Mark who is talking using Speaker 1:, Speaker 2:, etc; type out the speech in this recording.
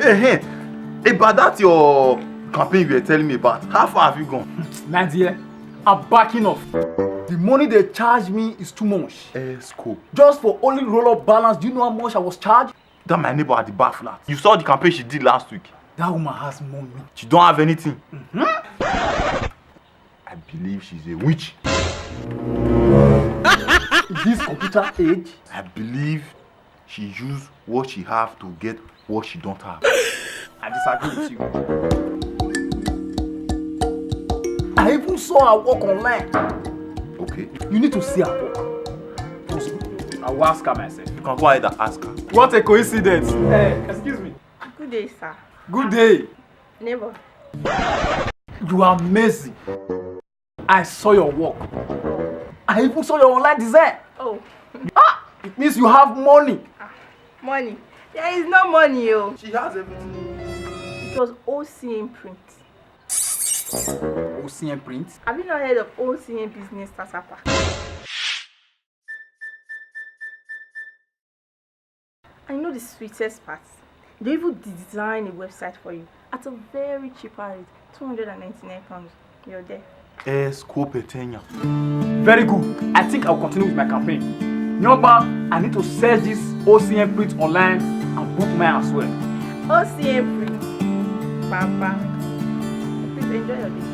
Speaker 1: Hey, about that your campaign you were telling me about, how far have you gone?
Speaker 2: Naija, I'm backing off. The money they charge me is too much.
Speaker 1: Scope.
Speaker 2: Just for only roll-up balance, do you know how much I was charged?
Speaker 1: That my neighbor at the bar flat. You saw the campaign she did last week.
Speaker 2: That woman has money.
Speaker 1: She don't have anything. I believe she's a witch.
Speaker 2: In this computer age,
Speaker 1: I believe she used what she have to get what she don't have.
Speaker 2: I disagree with you. I even saw her work online.
Speaker 1: Okay.
Speaker 2: You need to see her work. I will ask her myself.
Speaker 1: You can go ahead and ask her.
Speaker 2: What a coincidence. Hey, excuse me.
Speaker 3: Good day, sir.
Speaker 2: Good day.
Speaker 3: Neighbor.
Speaker 2: You are amazing. I saw your work. I even saw your online design.
Speaker 3: Oh.
Speaker 2: It means you have money.
Speaker 3: Money. There is no money, yo.
Speaker 1: She has everything.
Speaker 3: It was OCM PRINT.
Speaker 2: OCM PRINT?
Speaker 3: Have you not heard of OCM Business Startup? I know the sweetest part. They even design a website for you at a very cheap rate, £299. You're there.
Speaker 1: Scope Etenya.
Speaker 2: Very good. I think I'll continue with my campaign. Nyomba, I need to search this OCM PRINT online and book mine as well.
Speaker 3: OCM PRINT. Bam bam. Please enjoy your day.